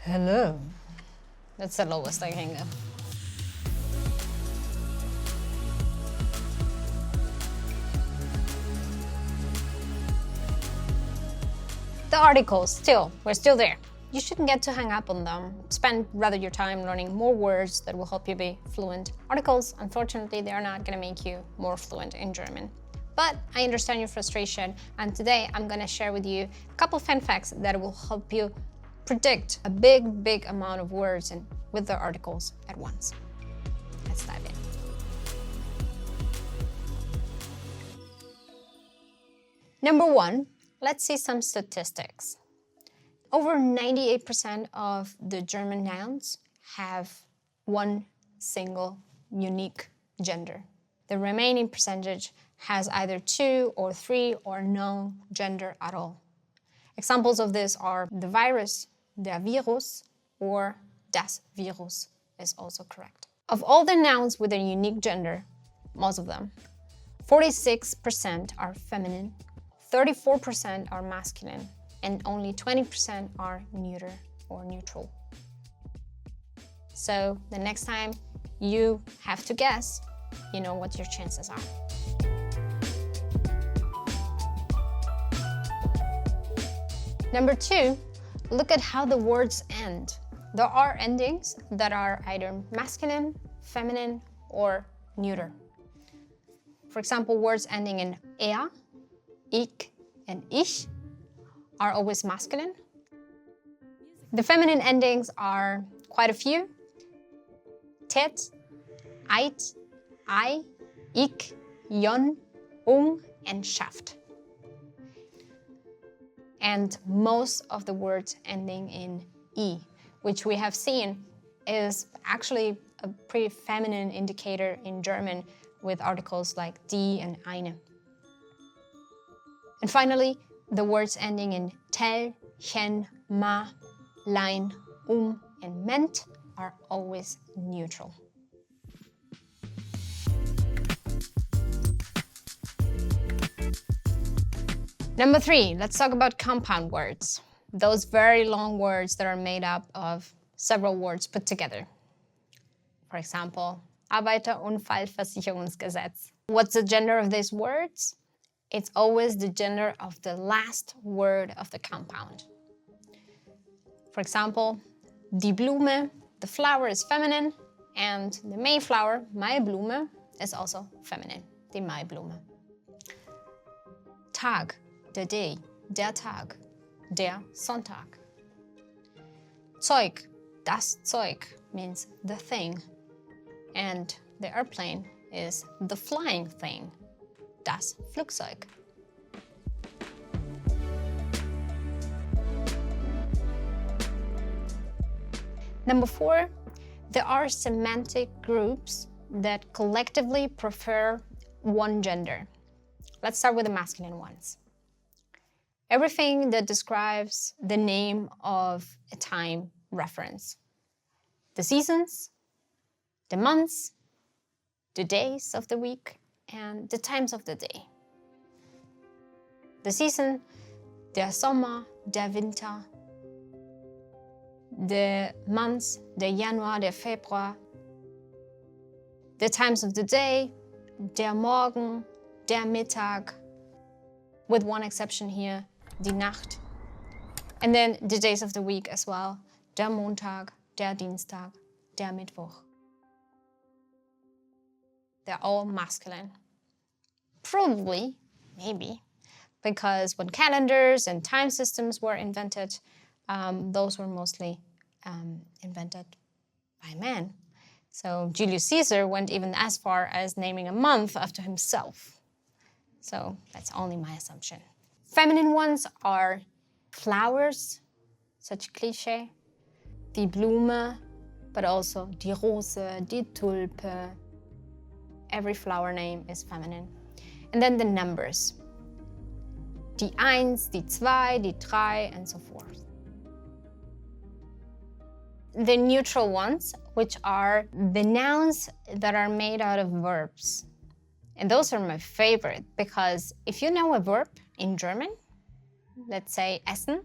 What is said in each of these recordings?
Hello. That's the lowest I can go. The articles, we're still there. You shouldn't get too hung up on them. Spend rather your time learning more words that will help you be fluent. Articles, unfortunately, they are not going to make you more fluent in German. But I understand your frustration, and today I'm going to share with you a couple fun facts that will help you predict a big amount of words and with the articles at once. Let's dive in. Number one, let's see some statistics. Over 98% of the German nouns have one single unique gender. The remaining percentage has either 2 or 3 or no gender at all. Examples of this are the virus, der Virus, or das Virus is also correct. Of all the nouns with a unique gender, most of them, 46% are feminine, 34% are masculine, and only 20% are neuter or neutral. So the next time you have to guess, you know what your chances are. Number two, look at how the words end. There are endings that are either masculine, feminine, or neuter. For example, words ending in er, ich, and ich are always masculine. The feminine endings are quite a few. Tet, eit, I, ik, jon, and schaft. And most of the words ending in I, which we have seen is actually a pretty feminine indicator in German with articles like die and eine. And finally, the words ending in tel, chen, ma, lein, and ment are always neutral. Number three, let's talk about compound words. Those very long words that are made up of several words put together. For example, Arbeiterunfallversicherungsgesetz. What's the gender of these words? It's always the gender of the last word of the compound. For example, die Blume, the flower is feminine, and the Mayflower, Maiblume, is also feminine, die Maiblume. Tag, der day, der Tag, der Sonntag. Zeug, das Zeug, means the thing, and the airplane is the flying thing, das Flugzeug. Number four, there are semantic groups that collectively prefer one gender. Let's start with the masculine ones. Everything that describes the name of a time reference. The seasons, the months, the days of the week, and the times of the day. The season, der Sommer, der Winter. The months, der Januar, der Februar. The times of the day, der Morgen, der Mittag, with one exception here, die Nacht. And then the days of the week as well, der Montag, der Dienstag, der Mittwoch. They're all masculine. Probably, maybe, because when calendars and time systems were invented, those were mostly invented by men. So Julius Caesar went even as far as naming a month after himself. So that's only my assumption. Feminine ones are flowers, such cliché, die Blume, but also die Rose, die Tulpe. Every flower name is feminine. And then the numbers. Die Eins, die Zwei, die Drei, and so forth. The neutral ones, which are the nouns that are made out of verbs. And those are my favorite because if you know a verb in German, let's say essen,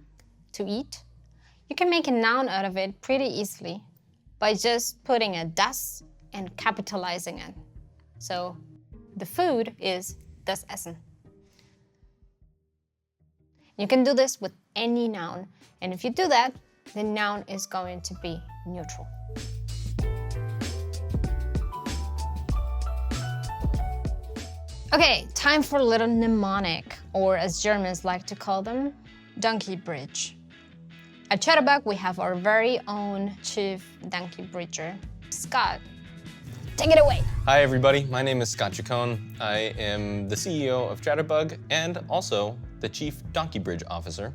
to eat, You can make a noun out of it pretty easily by just putting a das and capitalizing it. So the food is das Essen. You can do this with any noun, and if you do that, the noun is going to be neutral. Okay, time for a little mnemonic, or as Germans like to call them, donkey bridge. At Chatterbug, we have our very own chief donkey bridger, Scott. Take it away. Hi everybody, my name is Scott Chacon. I am the CEO of Chatterbug and also the Chief Donkey Bridge Officer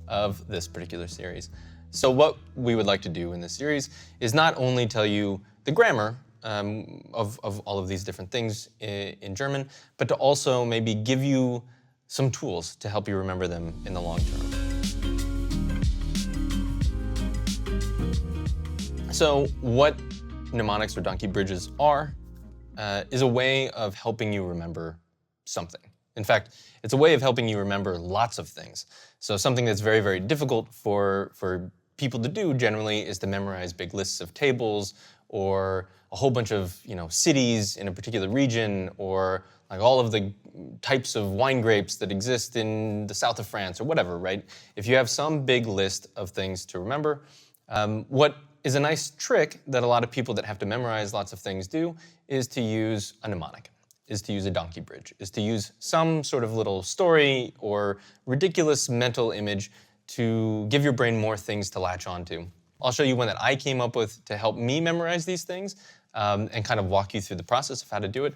of this particular series. So what we would like to do in this series is not only tell you the grammar of all of these different things in German, but to also maybe give you some tools to help you remember them in the long term. So what mnemonics or donkey bridges are is a way of helping you remember something. In fact, it's a way of helping you remember lots of things. So something that's very, very difficult for people to do generally is to memorize big lists of tables or a whole bunch of cities in a particular region, or like all of the types of wine grapes that exist in the south of France or whatever, right? If you have some big list of things to remember, what is a nice trick that a lot of people that have to memorize lots of things do is to use a mnemonic, is to use a donkey bridge, is to use some sort of little story or ridiculous mental image to give your brain more things to latch onto. I'll show you one that I came up with to help me memorize these things and kind of walk you through the process of how to do it.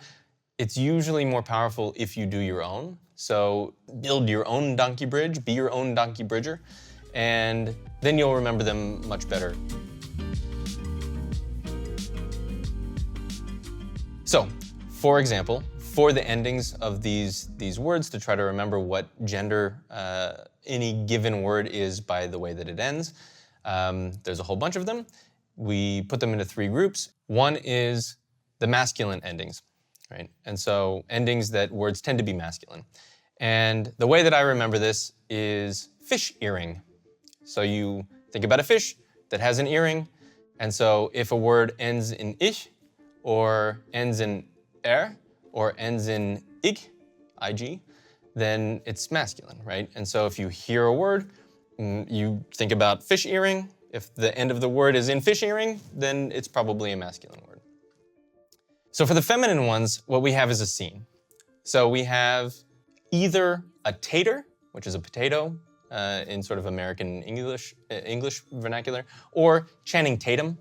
It's usually more powerful if you do your own. So build your own donkey bridge, be your own donkey bridger, and then you'll remember them much better. So, for example, for the endings of these words, to try to remember what gender any given word is by the way that it ends, there's a whole bunch of them. We put them into three groups. One is the masculine endings, right? And so endings that words tend to be masculine. And the way that I remember this is fish earring. So you think about a fish that has an earring, and so if a word ends in ich, or ends in er, or ends in ig, then it's masculine, right? And so if you hear a word, you think about fish earring. If the end of the word is in fish earring, then it's probably a masculine word. So for the feminine ones, what we have is a scene. So we have either a tater, which is a potato in sort of American English vernacular, or Channing Tatum.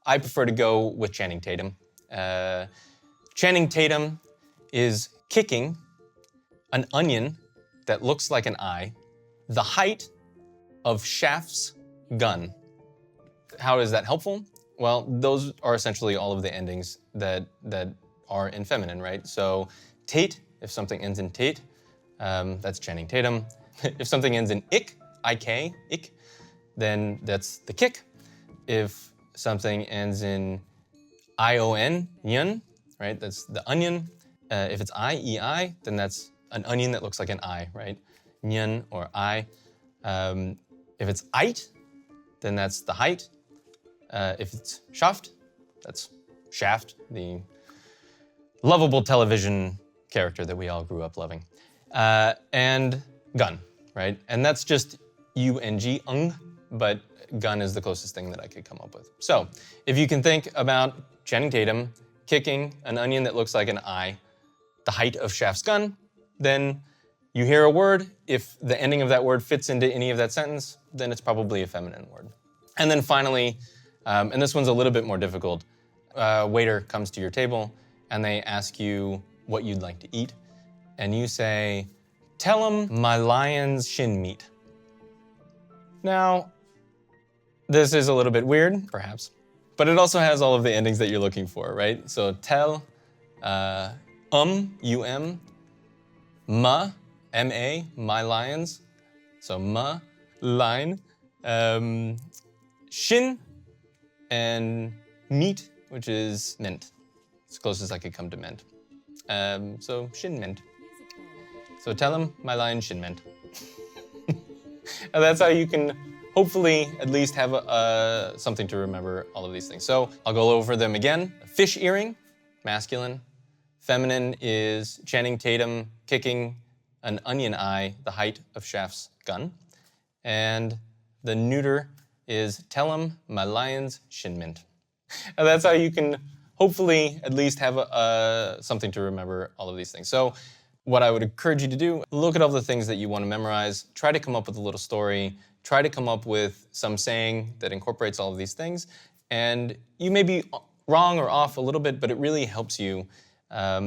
I prefer to go with Channing Tatum. Channing Tatum is kicking an onion that looks like an eye, the height of Shaft's gun. How is that helpful? Well, those are essentially all of the endings that are in feminine, right? So Tate, if something ends in Tate, that's Channing Tatum. If something ends in ik, ik, then that's the kick. If something ends in ion, yun, right? That's the onion. If it's ei, then that's an onion that looks like an eye, right? Nyun or I. If it's eit, then that's the height. If it's shaft, that's Shaft, the lovable television character that we all grew up loving. And gun, right? And that's just ung, but gun is the closest thing that I could come up with. So if you can think about Channing Tatum kicking an onion that looks like an eye, the height of Shaft's gun, then you hear a word. If the ending of that word fits into any of that sentence, then it's probably a feminine word. And then finally, and this one's a little bit more difficult, a waiter comes to your table and they ask you what you'd like to eat. And you say, "Tell 'em my lion's shin meat." Now, this is a little bit weird, perhaps, but it also has all of the endings that you're looking for, right? So tell, ma, M-A, my lions. So ma, line, shin, and meat, which is mint. It's close as I could come to mint. So shin mint. So tell him my lion shin mint. And that's how you can hopefully at least have something to remember all of these things. So I'll go over them again. Fish earring, masculine. Feminine is Channing Tatum kicking an onion eye the height of Shaft's gun. And the neuter is tell 'em my lion's shin mint. And that's how you can hopefully at least have something to remember all of these things. So what I would encourage you to do, look at all the things that you want to memorize, try to come up with a little story, try to come up with some saying that incorporates all of these things, and you may be wrong or off a little bit, but it really helps you,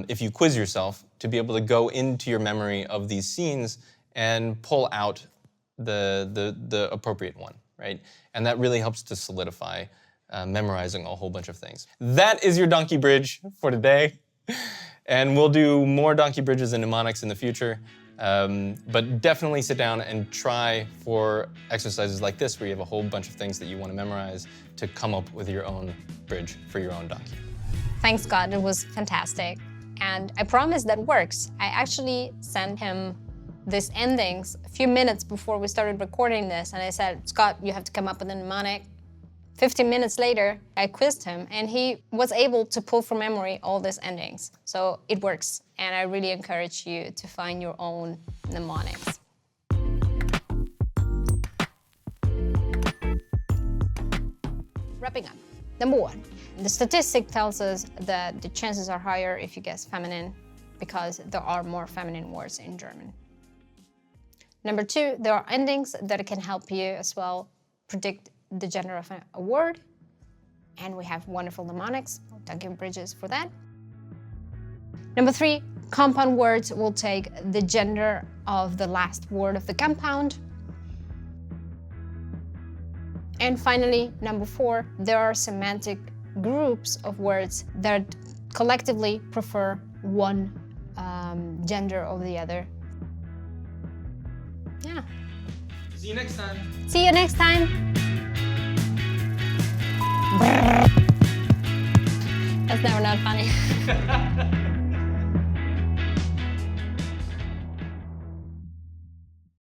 if you quiz yourself, to be able to go into your memory of these scenes and pull out the appropriate one, right? And that really helps to solidify memorizing a whole bunch of things. That is your donkey bridge for today. And we'll do more donkey bridges and mnemonics in the future. But definitely sit down and try for exercises like this where you have a whole bunch of things that you want to memorize to come up with your own bridge for your own donkey. Thanks, Scott. It was fantastic. And I promise that works. I actually sent him these endings a few minutes before we started recording this. And I said, Scott, you have to come up with a mnemonic. 15 minutes later, I quizzed him, and he was able to pull from memory all these endings. So it works, and I really encourage you to find your own mnemonics. Wrapping up. Number 1, the statistic tells us that the chances are higher if you guess feminine because there are more feminine words in German. Number 2, there are endings that can help you as well predict the gender of a word, and we have wonderful mnemonics, donkey bridges for that. Number 3, compound words will take the gender of the last word of the compound. And finally, number 4, there are semantic groups of words that collectively prefer one gender over the other. Yeah. See you next time. See you next time. That's never not funny.